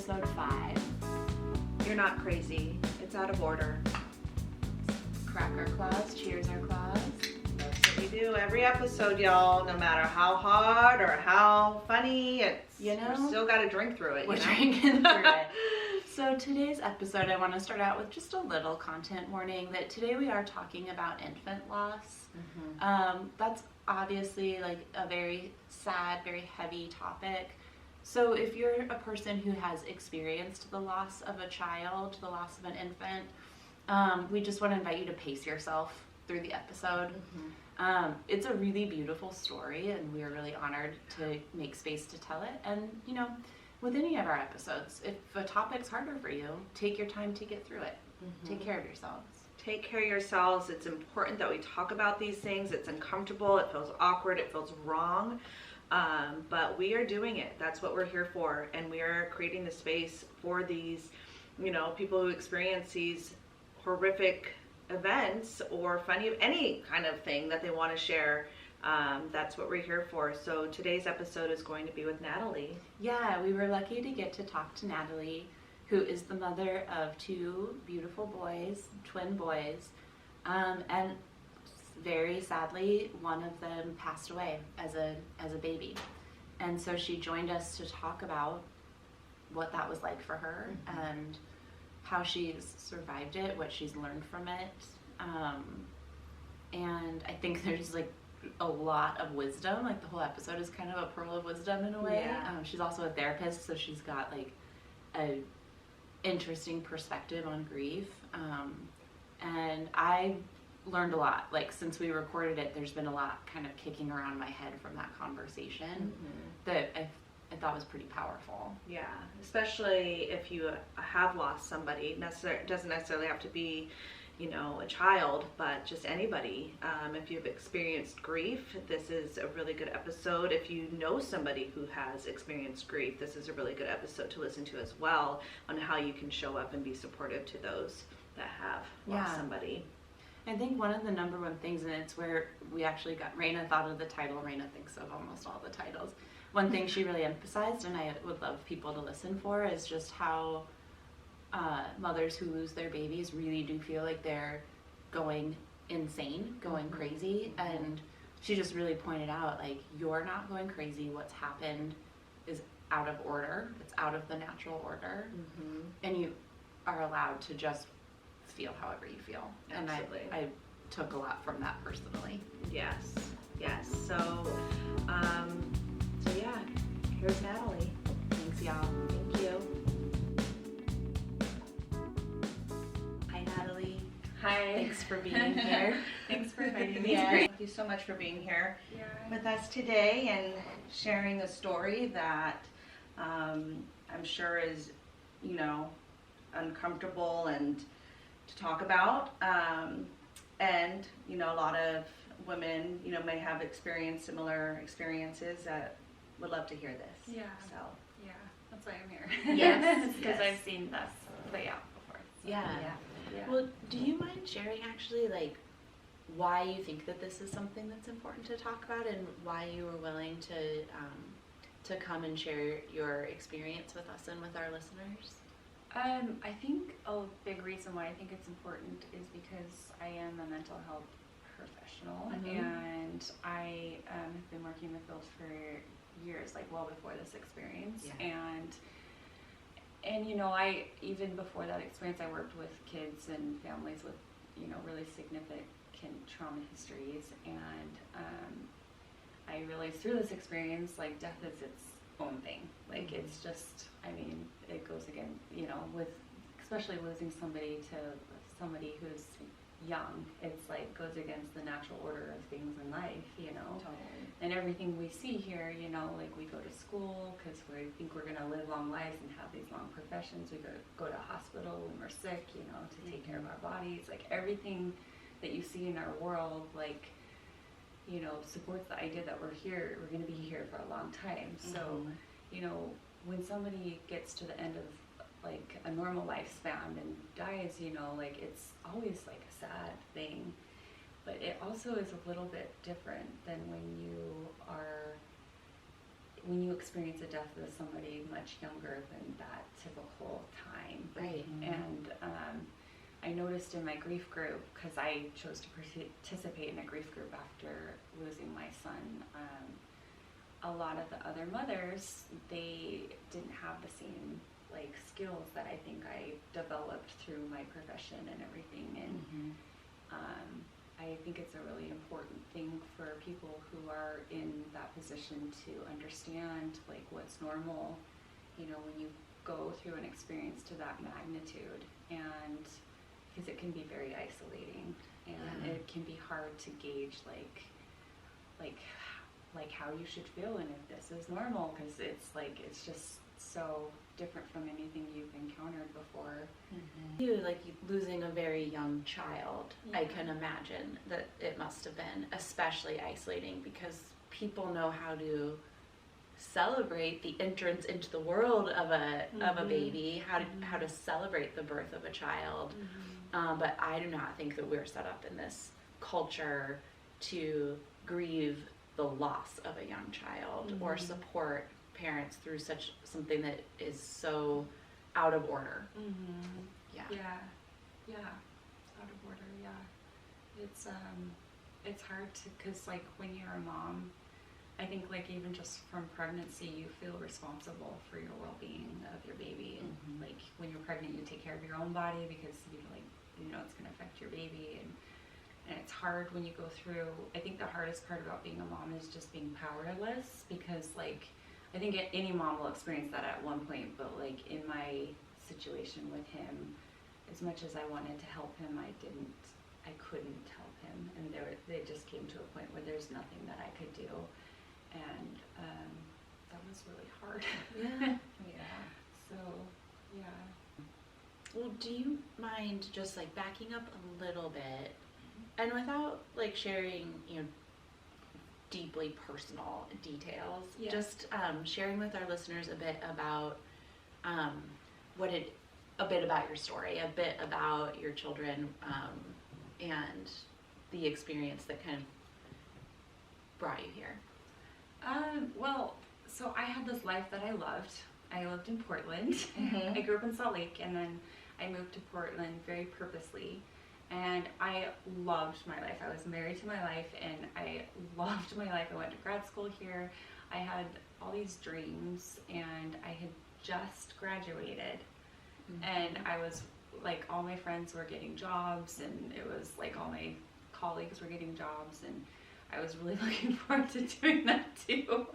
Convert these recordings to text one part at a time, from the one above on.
episode 5. You're not crazy. It's out of order. Crack our claws, cheers our claws. That's what we do every episode, y'all. No matter how hard or how funny, it's we still got to drink through it. We're drinking through it. So today's episode, I want to start out with just a little content warning that today we are talking about infant loss. Mm-hmm. That's obviously like a very sad, very heavy topic. So if you're a person who has experienced the loss of a child, the loss of an infant, we just want to invite you to pace yourself through the episode. Mm-hmm. It's a really beautiful story, and we're really honored to make space to tell it. And, you know, with any of our episodes, if a topic's harder for you, take your time to get through it. Mm-hmm. Take care of yourselves. Take care of yourselves. It's important that we talk about these things. It's uncomfortable. It feels awkward. It feels wrong. But we are doing it. That's what we're here for. And we are creating the space for these, you know, people who experience these horrific events or funny, any kind of thing that they want to share. That's what we're here for. So today's episode is going to be with Natalie. Yeah, we were lucky to get to talk to Natalie, who is the mother of 2 beautiful boys, twin boys, and very sadly, one of them passed away as a baby. And so she joined us to talk about what that was like for her, mm-hmm. and how she's survived it, what she's learned from it. And I think there's like a lot of wisdom. Like the whole episode is kind of a pearl of wisdom in a way. Yeah. She's also a therapist, so she's got like a interesting perspective on grief. And I learned a lot. Like since we recorded it, there's been a lot kind of kicking around my head from that conversation, mm-hmm. that I thought was pretty powerful. Yeah, especially if you have lost somebody. It doesn't necessarily have to be, you know, a child, but just anybody. If you've experienced grief, this is a really good episode. If you know somebody who has experienced grief, this is a really good episode to listen to as well, on how you can show up and be supportive to those that have lost somebody. I think one of the number one things, and it's where we actually got, Reyna thought of the title. Reyna thinks of almost all the titles. One thing she really emphasized, and I would love people to listen for, is just how mothers who lose their babies really do feel like they're going insane, going mm-hmm. crazy. Mm-hmm. And she just really pointed out, like, you're not going crazy. What's happened is out of order. It's out of the natural order. Mm-hmm. And you are allowed to just feel however you feel. Absolutely. And I took a lot from that personally. Yes. So yeah, here's Natalie. Thanks, y'all. Thank you. Hi, Natalie. Hi. Thanks for being here. Thanks for inviting me. Yeah, thank you so much for being here with us today and sharing a story that I'm sure is, you know, uncomfortable and to talk about. And, you know, a lot of women, you know, may have experienced similar experiences that would love to hear this. Yeah. So. Yeah, that's why I'm here. Yes. Because I've seen this play out before. So. Yeah. Well, do you mind sharing actually, like, why you think that this is something that's important to talk about, and why you were willing to come and share your experience with us and with our listeners? I think a big reason why I think it's important is because I am a mental health professional, mm-hmm. and I have been working in the field for years, like well before this experience. Yeah. And you know, I even before that experience, I worked with kids and families with, you know, really significant trauma histories, and I realized through this experience, like, death is its own thing. Like, mm-hmm. it's just, I mean, it goes again, you know, with especially losing somebody to somebody who's young, it's like goes against the natural order of things in life, you know. Totally. And everything we see here, you know, like we go to school because we think we're going to live long lives and have these long professions. We go to a hospital when we're sick, you know, to take care of our bodies. Like, everything that you see in our world, like, you know, supports the idea that we're here, we're going to be here for a long time. Mm-hmm. So, you know, when somebody gets to the end of like a normal lifespan and dies, you know, like, it's always like a sad thing, but it also is a little bit different than when you are when you experience a death with somebody much younger than that typical time. Right. And I noticed in my grief group, because I chose to participate in a grief group after losing my son, a lot of the other mothers, they didn't have the same like skills that I think I developed through my profession and everything. And I think it's a really important thing for people who are in that position to understand like what's normal, you know, when you go through an experience to that magnitude, and because it can be very isolating, and it can be hard to gauge like how you should feel and if this is normal, because it's just so different from anything you've encountered before. You like losing a very young child. Yeah. I can imagine that it must have been especially isolating, because people know how to celebrate the entrance into the world of a baby, how to celebrate the birth of a child. But I do not think that we're set up in this culture to grieve the loss of a young child or support parents through something that is so out of order. Yeah, out of order. Yeah, it's hard to, because like when you're a mom, I think like even just from pregnancy, you feel responsible for your well-being of your baby. And like when you're pregnant, you take care of your own body because you know it's going to affect your baby. And it's hard when you go through, I think the hardest part about being a mom is just being powerless, because like I think any mom will experience that at one point, but like in my situation with him, as much as I wanted to help him, I couldn't help him, and they just came to a point where there's nothing that I could do, and that was really hard. So Well, do you mind just like backing up a little bit, and without like sharing, you know, deeply personal details, just sharing with our listeners a bit about a bit about your story, a bit about your children, and the experience that kind of brought you here. Well, so I had this life that I loved. I lived in Portland. I grew up in Salt Lake, and then I moved to Portland very purposely. And I loved my life. I was married to my life, and I loved my life. I went to grad school here. I had all these dreams, and I had just graduated. And I was like, all my friends were getting jobs, and it was like all my colleagues were getting jobs, and I was really looking forward to doing that too.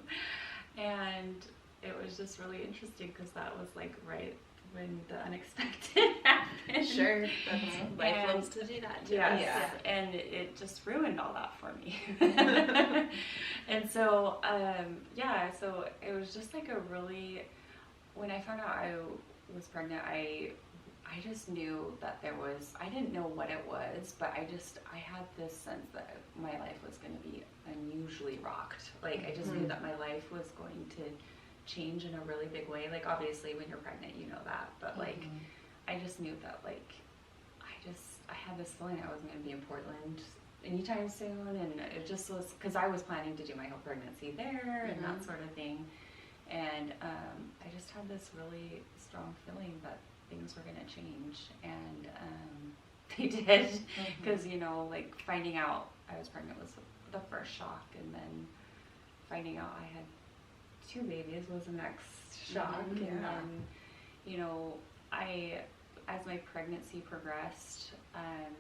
And it was just really interesting, because that was like right when the unexpected happened. Sure, that's life loves to do that too. Yes, and it just ruined all that for me. And so, so it was just like a really, when I found out I was pregnant, I just knew that I didn't know what it was, but I had this sense that my life was going to be unusually rocked. Like, I just knew that my life was going to change in a really big way. Like, obviously when you're pregnant you know that, but like I just knew that like I had this feeling I wasn't going to be in Portland anytime soon, and it just was because I was planning to do my whole pregnancy there and that sort of thing, and I just had this really strong feeling that things were going to change, and they did, because you know, like finding out I was pregnant was the first shock, and then finding out I had 2 babies was the next shock. And then, you know, as my pregnancy progressed,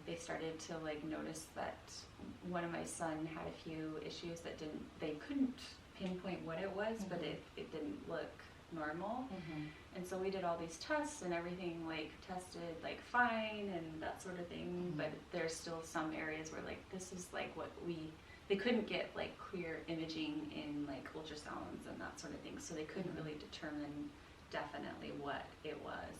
they started to like notice that one of my son had a few issues that they couldn't pinpoint what it was, but it didn't look normal. And so we did all these tests, and everything like tested like fine and that sort of thing, but there's still some areas where like this is like what they couldn't get like clear imaging in like ultrasounds and that sort of thing, so they couldn't really determine definitely what it was.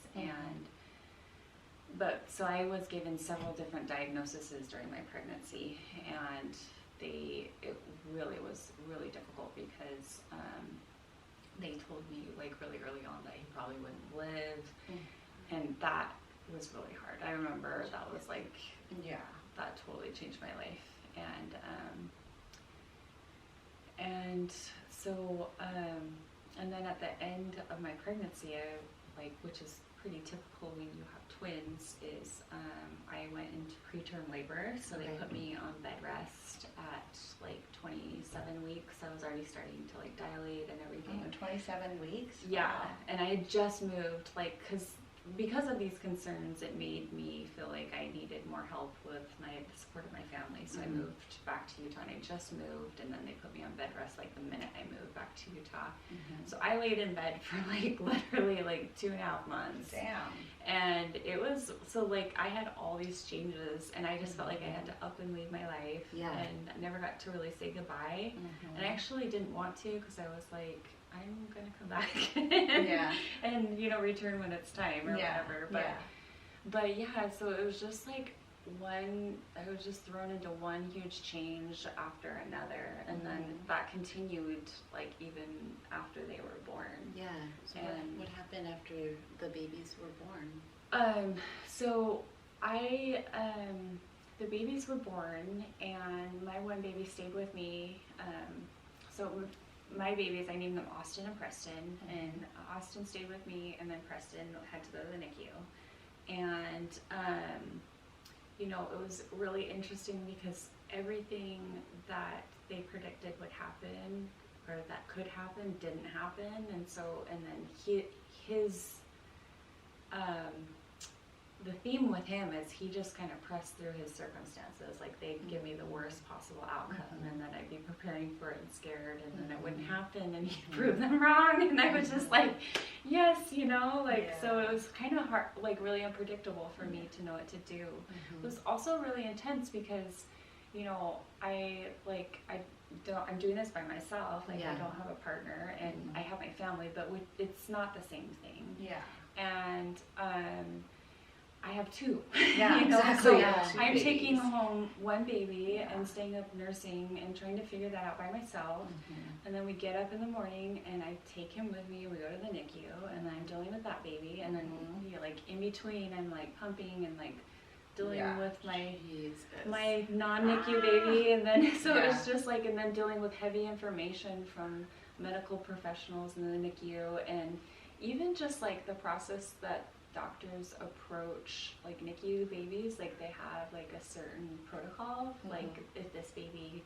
So I was given several different diagnoses during my pregnancy, and it really was really difficult, because they told me like really early on that he probably wouldn't live, and that was really hard. I remember that was like, that totally changed my life. And so, and then at the end of my pregnancy, which is pretty typical when you have twins, is I went into preterm labor. So they put me on bed rest at like 27 weeks. I was already starting to like dilate and everything. 27 weeks? Yeah. Wow. And I had just moved, because of these concerns, it made me feel like I needed more help with the support of my family. So I moved back to Utah, and I just moved, and then they put me on bed rest like the minute I moved back to Utah. So I laid in bed for like literally like 2.5 months. Damn. And it was, so like I had all these changes, and I just felt like I had to up and leave my life. Yeah. And I never got to really say goodbye. And I actually didn't want to, because I was like, I'm gonna come back and return when it's time or whatever. But yeah, so it was just like I was just thrown into one huge change after another, and then that continued like even after they were born. Yeah. So what happened after the babies were born? So the babies were born, and my one baby stayed with me. So my babies, I named them Austin and Preston, and Austin stayed with me, and then Preston had to go to the NICU. And, it was really interesting because everything that they predicted would happen or that could happen didn't happen. And then his the theme with him is he just kind of pressed through his circumstances. Like, they'd give me the worst possible outcome, and then I'd be preparing for it and scared, and then it wouldn't happen, and he'd prove them wrong, and I was just like, yes, so it was kind of hard, like really unpredictable for me to know what to do. It was also really intense because, I'm doing this by myself. Like, I don't have a partner, and I have my family, but it's not the same thing. Yeah. And, I have two. Yeah, exactly. So I'm babies. taking home one baby and staying up nursing and trying to figure that out by myself. And then we get up in the morning, and I take him with me, and we go to the NICU, and I'm dealing with that baby. And then, in between, I'm like pumping and like dealing with my non-NICU baby. And then, so it's just like, and then dealing with heavy information from medical professionals in the NICU, and even just like the process that doctors approach like NICU babies. Like, they have like a certain protocol, like if this baby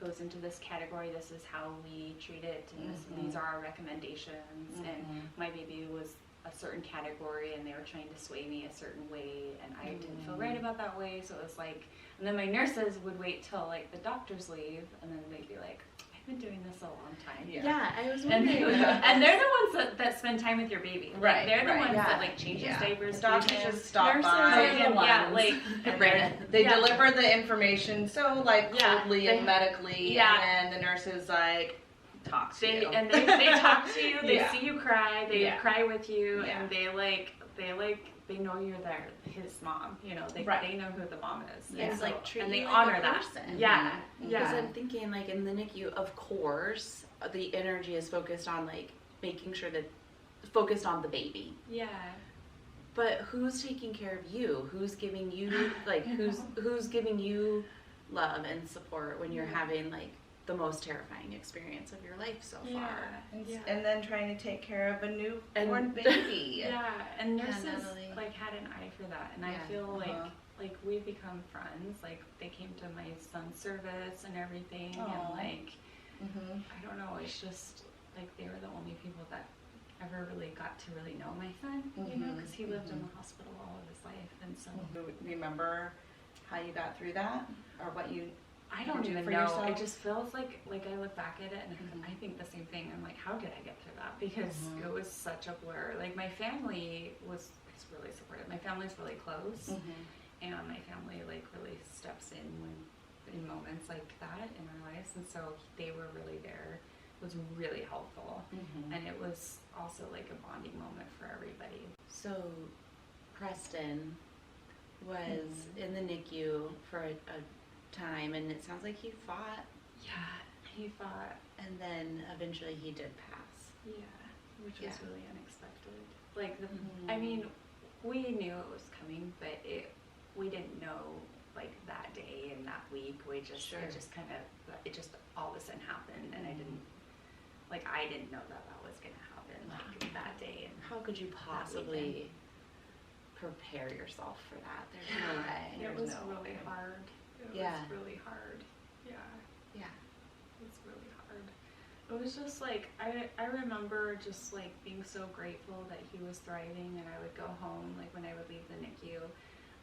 goes into this category, this is how we treat it, and these are our recommendations. And my baby was a certain category, and they were trying to sway me a certain way, and I didn't feel right about that way. So it was like, and then my nurses would wait till like the doctors leave, and then they'd be like, I've been doing this a long time. Yeah, I was wondering. And they're the ones that spend time with your baby. Like, Right. They're the ones that like change his diapers. The doctors just stop nurses, by. They Yeah. deliver the information so like coldly and medically, and then the nurses like talk to you. And they talk to you. They Yeah. see you cry. They cry with you, Yeah. and they know you're his mom. They know who the mom is. Yeah. And It's like treat and they you honor like a that. person. Yeah. Because I'm thinking, like, in the NICU, of course, the energy is focused on like making sure that focused on the baby. Yeah. But who's taking care of you? Who's giving you like who's giving you love and support when you're having like the most terrifying experience of your life so far? And then trying to take care of a newborn baby. And nurses Natalie. like had an eye for that, and I feel like we've become friends. Like, they came to my son's service and everything, and like I don't know, it's just like they were the only people that ever really got to really know my son, because he lived in the hospital all of his life, and so. Remember how you got through that, or what you? I don't do even for know. yourself? It just feels like I look back at it, and I think the same thing. I'm like, how did I get through that? Because it was such a blur. Like, my family was really supportive. My family's really close, and my family like really steps in in moments like that in our lives, and so they were really there. It was really helpful, and it was also like a bonding moment for everybody. So Preston was in the NICU for a time, and it sounds like he fought. Yeah, he fought. And then eventually he did pass. Yeah, which was really unexpected. Like, I mean, we knew it was coming, but we didn't know like that day and that week. We just it just all of a sudden happened, and I didn't like I didn't know that was going to happen like that day. And how could you possibly prepare yourself for that? There's no way. It was really hard. It was really hard. Yeah. Yeah. It was really hard. It was just like, I remember just like being so grateful that he was thriving, and I would go home, like when I would leave the NICU,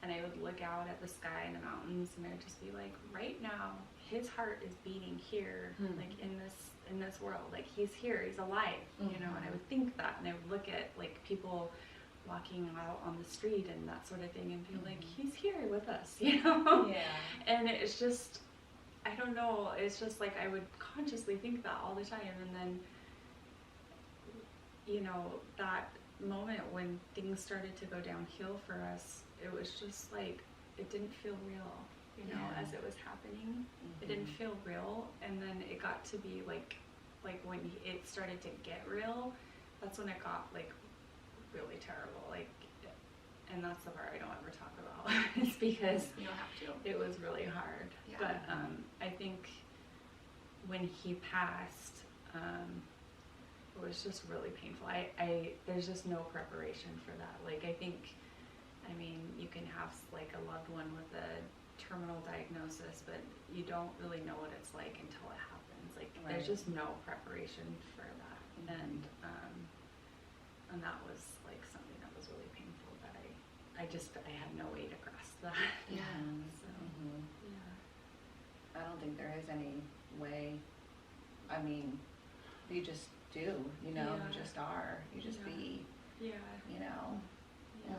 and I would look out at the sky and the mountains, and I would just be like, right now, his heart is beating here, like in this world, like he's here, he's alive, you know, and I would think that, and I would look at like people walking out on the street and that sort of thing and feel like he's here with us, you know? Yeah. And it's just, I don't know, it's just like I would consciously think that all the time, and then, you know, that moment when things started to go downhill for us, it was just like, it didn't feel real, you know, as it was happening. It didn't feel real, and then it got to be like when it started to get real, that's when it got like really terrible, like, and that's the part I don't ever talk about. It's because you don't have to. It was really hard. Yeah. But I think when he passed, it was just really painful. There's just no preparation for that. Like, I mean, you can have like a loved one with a terminal diagnosis, but you don't really know what it's like until it happens. Like, there's just no preparation for that. And that was like something that was really painful, that I had no way to grasp that. Yeah. So, I don't think there is any way. I mean, you just do, you know, you just are. You just be, you know. Yeah.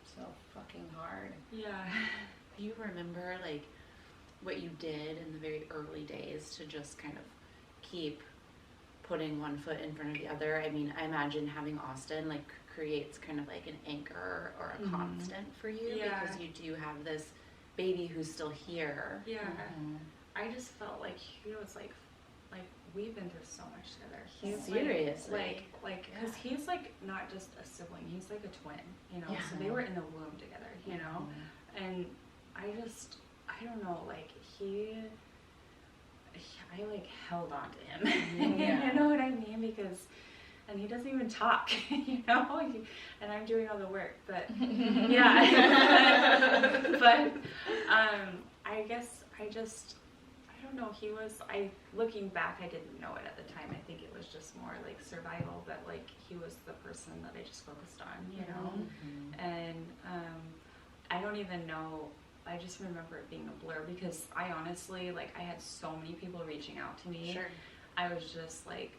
So fucking hard. Yeah. Do you remember like what you did in the very early days to just kind of keep putting one foot in front of the other? I mean, I imagine having Austin like creates kind of like an anchor or a constant for you, because you do have this baby who's still here. Yeah. I just felt like he was like we've been through so much together. He's seriously like because he's like not just a sibling, he's like a twin, you know. So they were in the womb together, you know. And I don't know, like I like held on to him. You know what I mean? Because, and he doesn't even talk, you know, and I'm doing all the work, but but I guess I don't know, looking back, I didn't know it at the time. I think it was just more like survival, but like he was the person that I just focused on, you know. And I don't even know, I just remember it being a blur, because I honestly, like, I had so many people reaching out to me. Sure. I was just like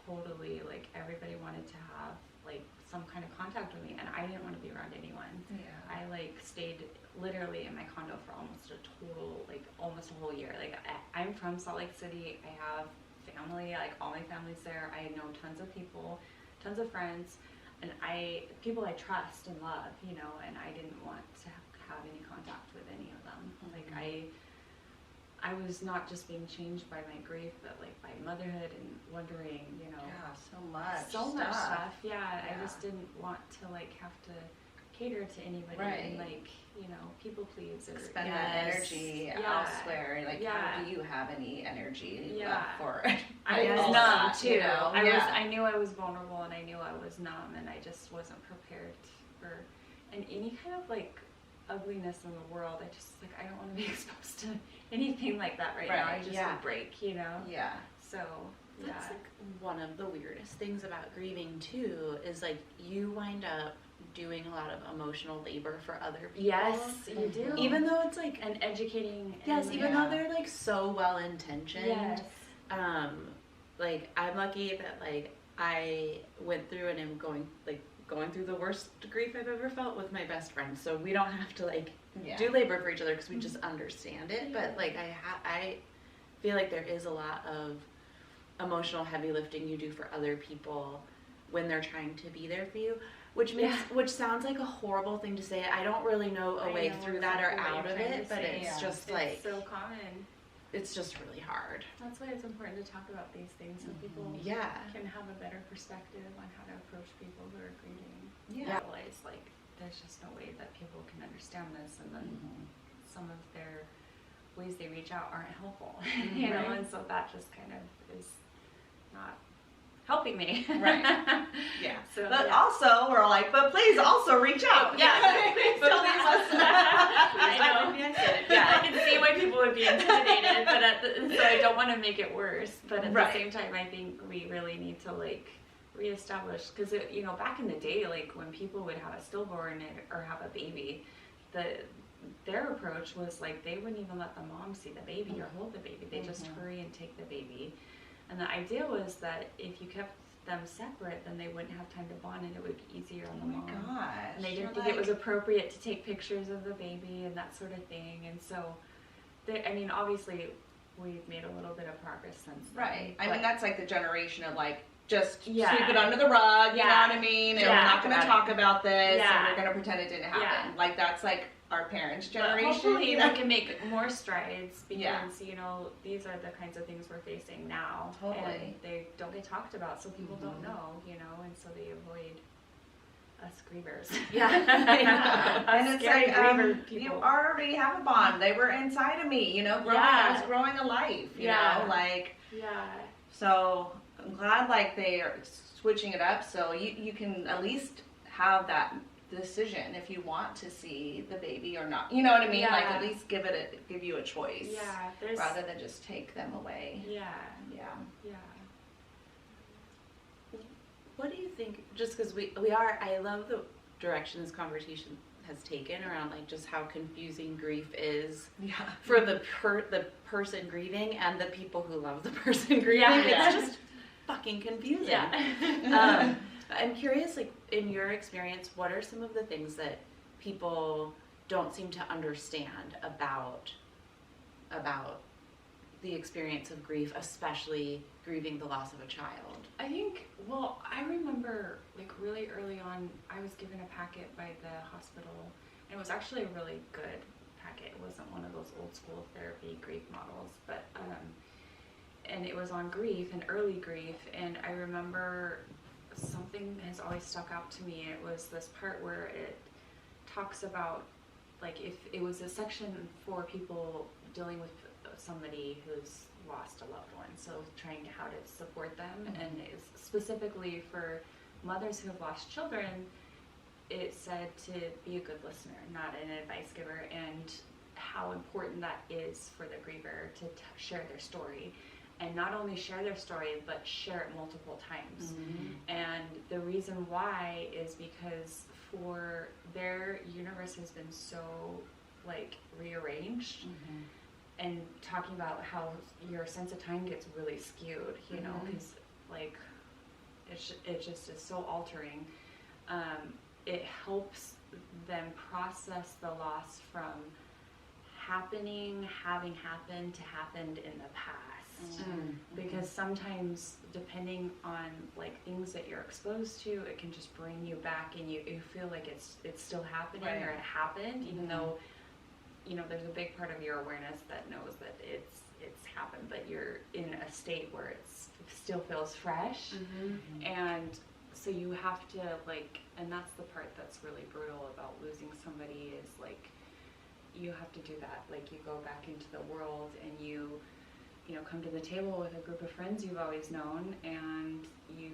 totally, like, everybody wanted to have like some kind of contact with me, and I didn't want to be around anyone. I like stayed literally in my condo for almost a whole year. Like, I'm from Salt Lake City. I have family, like all my family's there. I know tons of people, tons of friends, and people I trust and love, you know, and I didn't want to have any contact with any of them. Like, I was not just being changed by my grief, but like by motherhood and wondering, you know, so much stuff. I just didn't want to like have to cater to anybody and like, you know, people please or spend that energy elsewhere. Like, how do you have any energy left for it? I was numb too. You know? I knew I was vulnerable, and I knew I was numb, and I just wasn't prepared for any kind of like ugliness in the world. I just like, I don't want to be exposed to anything like that right now. I just would break, you know. So that's like one of the weirdest things about grieving too, is like you wind up doing a lot of emotional labor for other people. Yes, you do. Even though it's like and educating. Yes, even though they're like so well intentioned. Yes. Like, I'm lucky that like I went through and am going through the worst grief I've ever felt with my best friend. So we don't have to like do labor for each other, because we just understand it. But like I feel like there is a lot of emotional heavy lifting you do for other people when they're trying to be there for you, which sounds like a horrible thing to say. I don't really know a way through that or out of it, but it's just like, it's so common. It's just really hard. That's why it's important to talk about these things, so people can have a better perspective on how to approach people who are grieving. Realize like there's just no way that people can understand this, and then some of their ways they reach out aren't helpful, you know, and so that just kind of is not helping me. Right. Yeah. So, But yeah. also, we're like, but please also reach out. Yeah. Please don't leave us. I know. Maybe I said it. Yeah, I can see why people would be intimidated, but so I don't want to make it worse. But at Right. the same time, I think we really need to like reestablish, because back in the day, like when people would have a stillborn or have a baby, their approach was like they wouldn't even let the mom see the baby or hold the baby. They just hurry and take the baby. And the idea was that if you kept them separate, then they wouldn't have time to bond, and it would be easier on the mom. Oh my gosh. And they didn't think it was appropriate to take pictures of the baby and that sort of thing. And so, obviously, we've made a little bit of progress since then. Right. I mean, that's like the generation of like, just Yeah. sweep it under the rug, you know Yeah. what I mean? And Yeah. we're not going to talk about this, Yeah. and we're going to pretend it didn't happen. Yeah. Like, that's like our parents' But generation. hopefully, you we know? can make more strides because, Yeah. these are the kinds of things we're facing now. Totally. And they don't get talked about, so people don't know, and so they avoid us grievers. Yeah. And it's Scary like, griever you people. already have a bond. They were inside of me, I was growing a life, you know, like, Yeah. so I'm glad like they are switching it up so you can at least have that decision if you want to see the baby or not. You know what I mean? Yeah. Like at least give you a choice. Yeah. Rather than just take them away. Yeah. Yeah. Yeah. What do you think, just because I love the direction this conversation has taken around like just how confusing grief is Yeah. for the person grieving and the people who love the person grieving. Yeah. It's just fucking confusing. Yeah. I'm curious, like in your experience, what are some of the things that people don't seem to understand about the experience of grief, especially grieving the loss of a child? I think, I remember like really early on, I was given a packet by the hospital, and it was actually a really good packet. It wasn't one of those old school therapy grief models, but, and it was on grief and early grief, and I remember something has always stuck out to me. It was this part where it talks about, like, if it was a section for people dealing with somebody who's lost a loved one, so trying how to support them, and it's specifically for mothers who have lost children. It said to be a good listener, not an advice giver, and how important that is for the griever to share their story, and not only share their story but share it multiple times. And the reason why is because for their universe has been so like rearranged, and talking about how your sense of time gets really skewed, because like it just is so altering. It helps them process the loss from having happened to happened in the past. Because sometimes, depending on like things that you're exposed to, it can just bring you back, and you feel like it's still happening, or it happened, even though there's a big part of your awareness that knows that it's happened, but you're in a state where it still feels fresh. And so you have to and that's the part that's really brutal about losing somebody, is like you have to do that. Like you go back into the world, and you come to the table with a group of friends you've always known, and you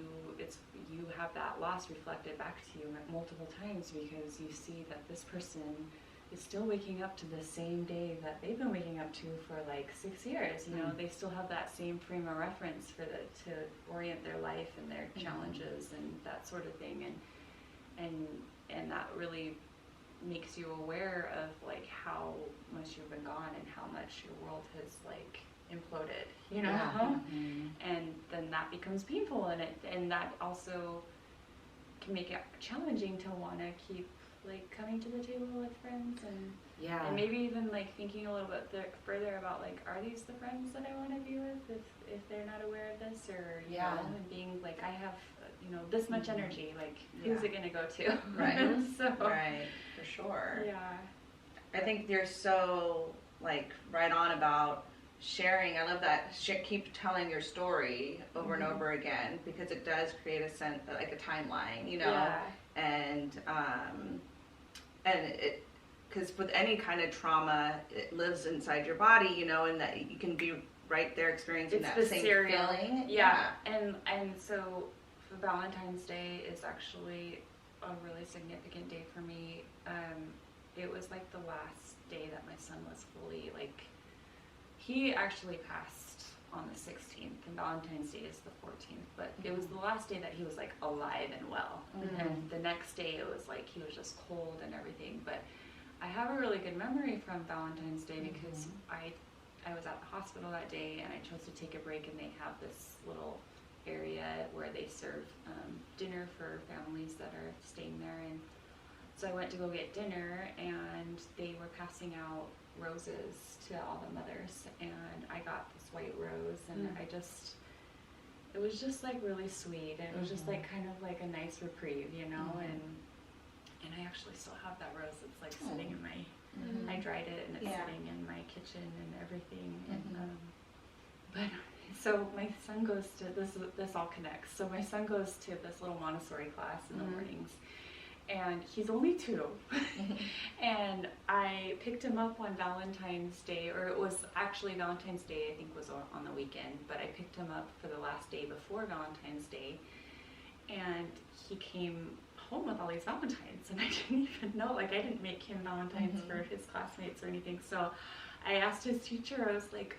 have that loss reflected back to you multiple times, because you see that this person is still waking up to the same day that they've been waking up to for like 6 years. They still have that same frame of reference to orient their life and their challenges and that sort of thing, and that really makes you aware of like how much you've been gone and how much your world has like imploded, and then that becomes painful, and that also can make it challenging to want to keep like coming to the table with friends, and maybe even like thinking a little bit further about like, are these the friends that I want to be with if they're not aware of this, or and being like, I have this much energy, like who's it gonna go to? Right. So Right, for sure. yeah, I think you're so like right on about sharing. I love that. Keep telling your story over and over again, because it does create a sense, like a timeline, and it, because with any kind of trauma, it lives inside your body, and that you can be right there experiencing It's that the same cereal. feeling. Yeah. And so Valentine's Day is actually a really significant day for me. It was like the last day that my son was fully, like, he actually passed on the 16th, and Valentine's Day is the 14th, but it was the last day that he was, like, alive and well. Mm-hmm. And the next day it was like he was just cold and everything. But I have a really good memory from Valentine's Day because I was at the hospital that day, and I chose to take a break, and they have this little area where they serve dinner for families that are staying there. And so I went to go get dinner, and they were passing out roses to all the mothers, and I got this white rose, and it was just like really sweet, and it was just like kind of like a nice reprieve, you know. And I actually still have that rose. It's like sitting in my, I dried it, and it's sitting in my kitchen and everything. And but so my son goes to this all connects. So my son goes to this little Montessori class in the mornings, and he's only 2. And I picked him up on Valentine's Day, or it was actually Valentine's Day, I think was on the weekend, but I picked him up for the last day before Valentine's Day, and he came home with all these Valentines, and I didn't even know, like, I didn't make him Valentines for his classmates or anything. So I asked his teacher, I was like,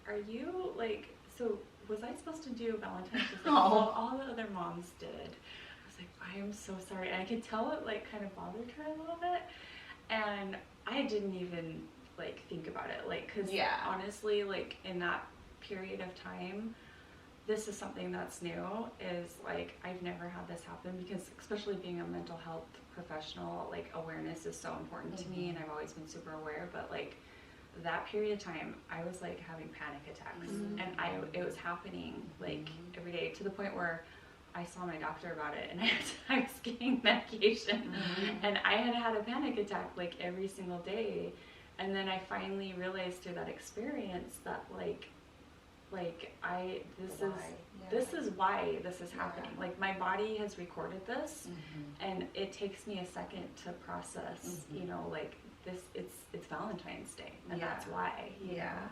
are you, like, so was I supposed to do Valentine's? She was like, well, all the other moms did. I was like, I am so sorry. And I could tell it, like, kind of bothered her a little bit. And I didn't even, like, think about it. Like, because honestly, like, in that period of time, this is something that's new, is, like, I've never had this happen, because especially being a mental health professional, like, awareness is so important to me, and I've always been super aware, but, like, that period of time, I was, like, having panic attacks, and it was happening, like, every day, to the point where I saw my doctor about it, and I was getting medication, and I had a panic attack, like, every single day. And then I finally realized through that experience that, this is why this is happening. Like, my body has recorded this, and it takes me a second to process, you know, like, this, it's Valentine's Day, and that's why, you know?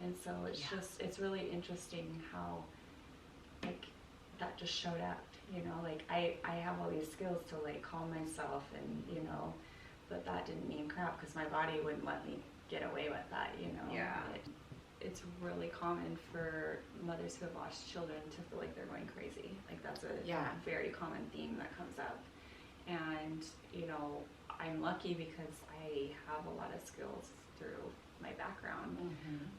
And so it's just, it's really interesting how, like, that just showed up, you know, like, I have all these skills to, like, calm myself, and, you know, but that didn't mean crap, because my body wouldn't let me get away with that, you know. It's really common for mothers who have lost children to feel like they're going crazy. Like, that's a very common theme that comes up. And, you know, I'm lucky because I have a lot of skills through my background,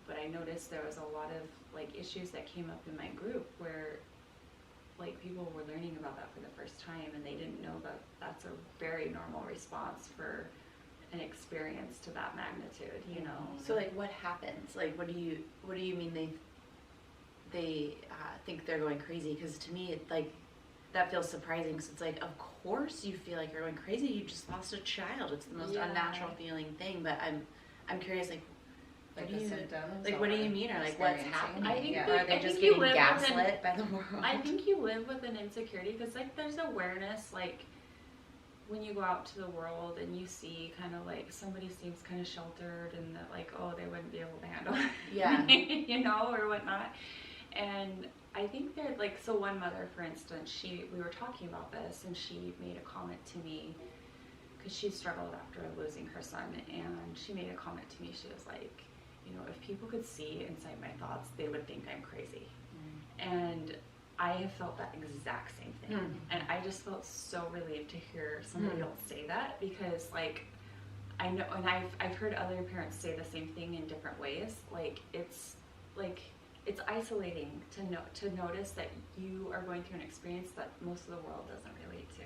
but I noticed there was a lot of, like, issues that came up in my group where, like, people were learning about that for the first time, and they didn't know that that's a very normal response for an experience to that magnitude, you know. So, like, what happens? Like, what do you mean they think they're going crazy? Because to me, like, that feels surprising, because it's like, of course you feel like you're going crazy. You just lost a child. It's the most unnatural feeling thing. But I'm curious, like the symptoms. Like, what do you mean, or like what's happening? I think are they just getting gaslit by the world? I think you live with an insecurity, because, like, there's awareness, like, when you go out to the world and you see kind of, like, somebody seems kind of sheltered, and that, like, oh, they wouldn't be able to handle it, you know, or whatnot. And I think that, like, so one mother, for instance, we were talking about this, and she made a comment to me, because she struggled after losing her son, and she made a comment to me. She was like, you know, if people could see inside my thoughts, they would think I'm crazy. And I have felt that exact same thing. And I just felt so relieved to hear somebody else say that, because, like, I know, and I've heard other parents say the same thing in different ways. Like, it's isolating to notice that you are going through an experience that most of the world doesn't relate to.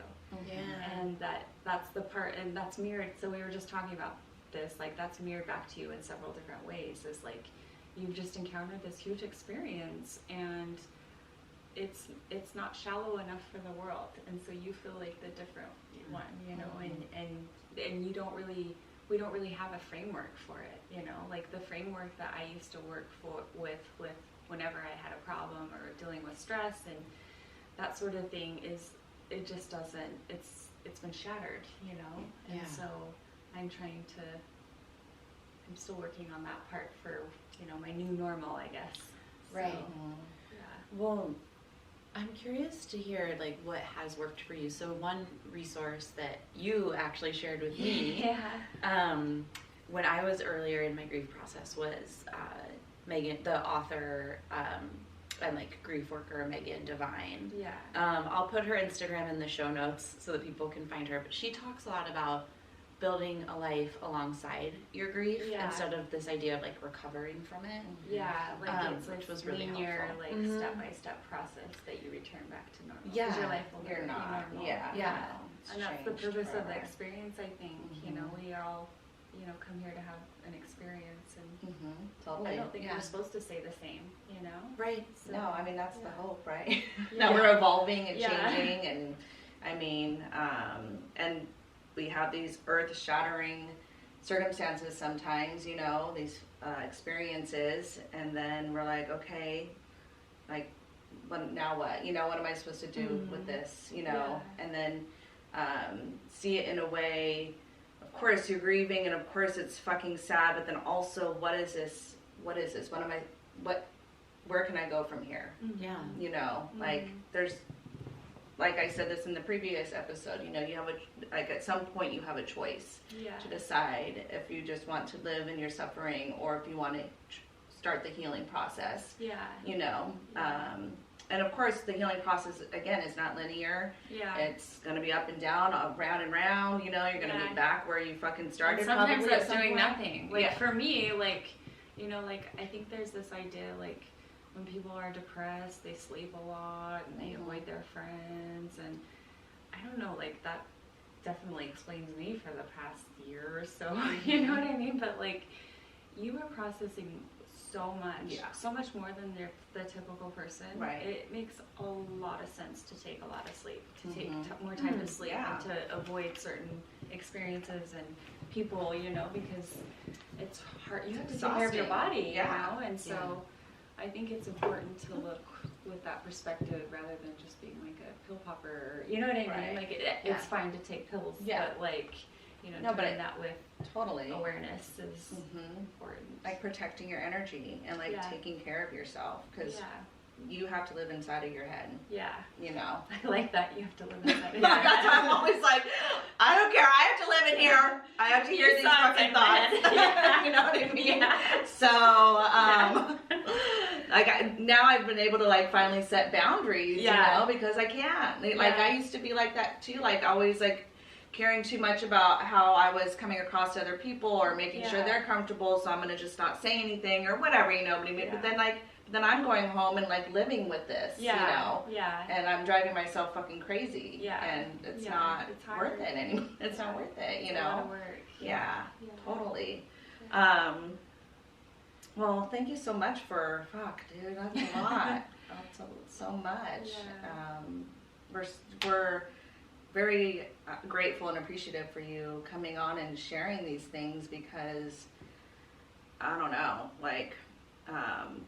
And that's the part, and that's mirrored. So we were just talking about this, like, that's mirrored back to you in several different ways. Is like, you've just encountered this huge experience, and it's not shallow enough for the world, and so you feel like the different one, you know, and we don't really have a framework for it, you know. Like, the framework that I used to work with whenever I had a problem or dealing with stress and that sort of thing, it just doesn't, it's been shattered, you know. And so I'm trying to I'm still working on that part for, you know, my new normal, I guess. Right. So, Well, I'm curious to hear like what has worked for you. So one resource that you actually shared with me, when I was earlier in my grief process was Megan, the author and like grief worker Megan Devine. Yeah. I'll put her Instagram in the show notes so that people can find her. But she talks a lot about building a life alongside your grief instead of this idea of like recovering from it. Yeah, like it's which was really linear, helpful. like step-by-step process that you return back to normal. 'Cause Yeah. your life will You're never be not. normal. Yeah. And that's the changed purpose of the forever. experience, I think. You know, we all, you know, come here to have an experience, and Totally. I don't think we're supposed to stay the same, you know? Right. So, No, I mean, that's the hope, right? Yeah. That we're evolving and Yeah. changing, and I mean, and we have these earth-shattering circumstances sometimes, you know, these experiences, and then we're like, okay, like, now what? You know, what am I supposed to do with this? You know, and then see it in a way. Of course, you're grieving, and of course, it's fucking sad. But then also, what is this? What is this? What am I? What? Where can I go from here? Yeah. You know, like there's, like I said this in the previous episode. You know, you have like at some point you have a choice to decide if you just want to live in your suffering or if you want to start the healing process. Yeah. You know, and of course the healing process again is not linear. Yeah. It's going to be up and down, round and round. You know, you're going to be back where you fucking started. And sometimes probably that's at some doing point. nothing. Like for me, like, you know, like I think there's this idea like when people are depressed, they sleep a lot and they avoid their friends, and I don't know, like that definitely explains me for the past year or so. You know what I mean? But like you are processing so much, so much more than the typical person. Right. It makes a lot of sense to take a lot of sleep, to take more time to sleep, and to avoid certain experiences and people, you know, because it's hard. You have to take care of your body, you know, and so I think it's important to look with that perspective rather than just being like a pill popper. You know what I mean? Right. Like it's fine to take pills, but like, you know, doing that with awareness is important. Like protecting your energy and like taking care of yourself, because you have to live inside of your head. Yeah. You know. I like that. You have to live inside of your That's head. why I'm always like, I don't care. I have to live in here. I have to hear these fucking thoughts. You know what I mean? Yeah. So, like now I've been able to like finally set boundaries, you know, because I can't. Like I used to be like that too. Like always like caring too much about how I was coming across to other people or making sure they're comfortable. So I'm going to just not say anything or whatever, you know, but then like, then I'm going home and like living with this, you know, and I'm driving myself fucking crazy, and it's not worth it anymore. It's not worth it, you know. A lot of work. Yeah, totally. Well, thank you so much for, dude, that's a lot. That's so much. We're very grateful and appreciative for you coming on and sharing these things, because I don't know, like,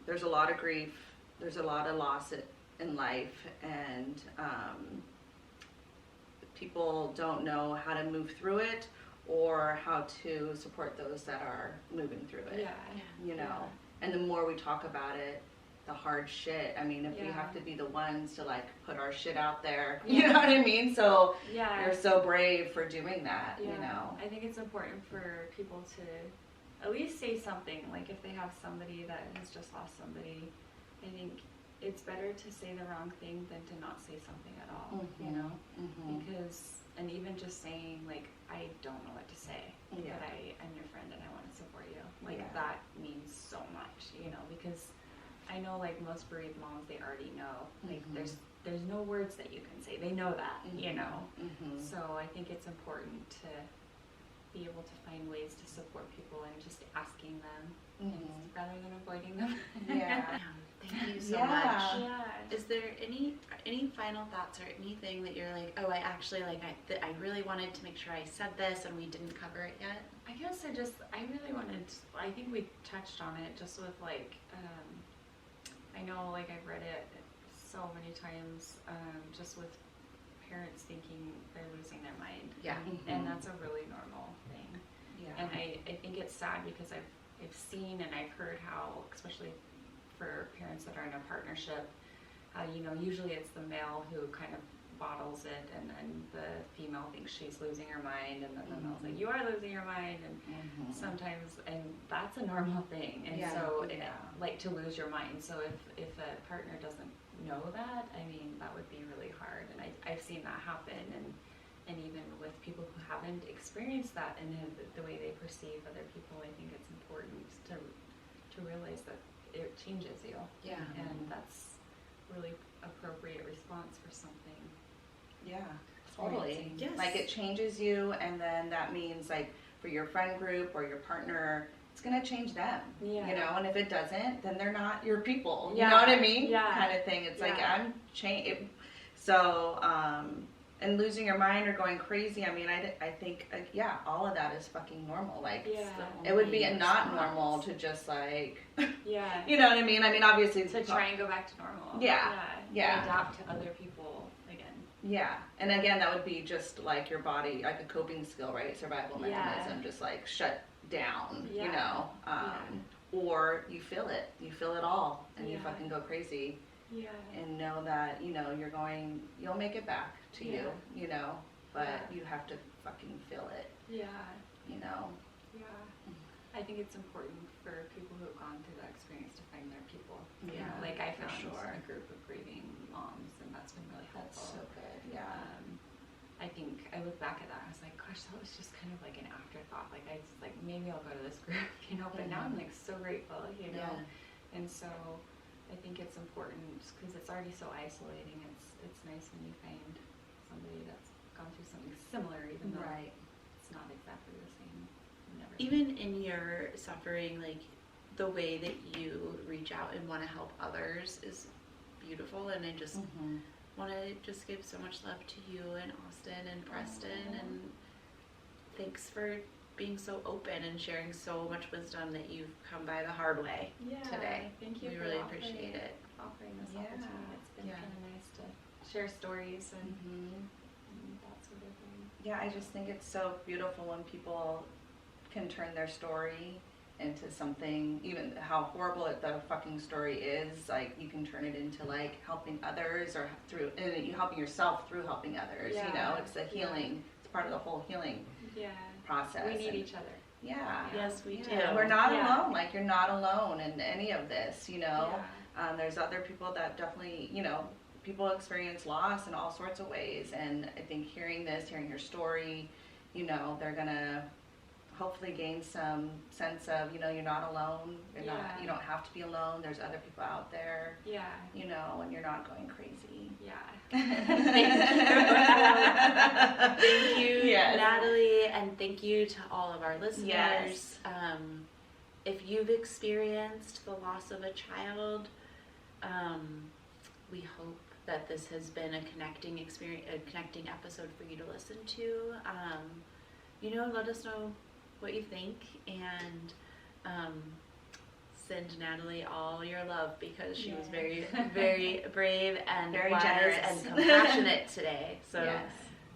there's a lot of grief, there's a lot of loss in life, and people don't know how to move through it or how to support those that are moving through it. You know, and the more we talk about it, the hard shit. I mean, if we have to be the ones to like put our shit out there, you know what I mean? So you're so brave for doing that, you know. I think it's important for people to at least say something. Like if they have somebody that has just lost somebody, I think it's better to say the wrong thing than to not say something at all, you know? Because, and even just saying like, I don't know what to say, but I'm your friend and I want to support you. Like that means so much, you know, because I know like most bereaved moms, they already know, like there's no words that you can say. They know that, you know? So I think it's important to be able to find ways to support people and just asking them rather than avoiding them. Thank you so much. Is there any final thoughts or anything that you're like, oh, I actually like, I really wanted to make sure I said this and we didn't cover it yet? I guess I really wanted, I think we touched on it just with like, I know like I've read it so many times, just with parents thinking they're losing their mind. And that's a really normal thing. And I think it's sad because I've seen and I've heard how, especially for parents that are in a partnership, usually it's the male who kind of bottles it, and then the female thinks she's losing her mind, and then the male's like, you are losing your mind, and sometimes, and that's a normal thing, and so like to lose your mind. So if a partner doesn't know that, I mean, that would be really hard, and I've seen that happen, and even with people who haven't experienced that and the way they perceive other people, I think it's important to realize that it changes you. Yeah. And that's really appropriate response for something. Yeah, totally. Yes. Like it changes you, and then that means like for your friend group or your partner, it's gonna change them. Yeah. You know, and if it doesn't, then they're not your people. You Yeah. know what I mean? Yeah. Kind of thing. It's like Yeah. I'm changed. So, and losing your mind or going crazy. I mean, I think all of that is fucking normal. Like, it would be not normal to just like, Yeah. you know what I mean? I mean, obviously To try and go back to normal. Yeah. Yeah. And adapt to other people again. Yeah, and again, that would be just like your body, like a coping skill, right? Survival mechanism, just like shut down, you know. Or you feel it all, and you fucking go crazy. Yeah. And know that, you'll make it back to you, but you have to fucking feel it, Yeah. Yeah. I think it's important for people who have gone through that experience to find their people. Yeah, Like I for found sure. a group of grieving moms, and that's been really helpful. That's so good, yeah. I think I look back at that and I was like, gosh, that was just kind of like an afterthought. Like I just like, maybe I'll go to this group, but now I'm like so grateful, And so I think it's important because it's already so isolating. It's nice when you find somebody that's gone through something similar, even though it's not exactly the same. Never. Even in your suffering, like the way that you reach out and want to help others is beautiful, and I just want to just give so much love to you and Austin and Preston, and thanks for being so open and sharing so much wisdom that you've come by the hard way today. Thank you. We for really offering- appreciate it. Offering this opportunity. It's been kind of nice to share stories and that sort of thing. Yeah, I just think it's so beautiful when people can turn their story into something, even how horrible the fucking story is, like you can turn it into like helping others or you helping yourself through helping others, it's a healing, it's part of the whole healing process. We need each other. Yeah. Yes, we do. We're not alone, like you're not alone in any of this, there's other people that definitely, people experience loss in all sorts of ways, and I think hearing your story, they're gonna hopefully gain some sense of, you're not alone. You don't have to be alone. There's other people out there. Yeah. And you're not going crazy. Yeah. Thank you, Yes. Natalie, and thank you to all of our listeners. Yes. If you've experienced the loss of a child, we hope that this has been a connecting episode for you to listen to. Let us know what you think, and send Natalie all your love, because she was very, very brave and very wise generous and compassionate today. So Yes.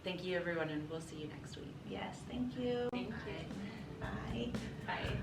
thank you, everyone, and we'll see you next week. Yes, thank you. Thank you. Bye. Bye.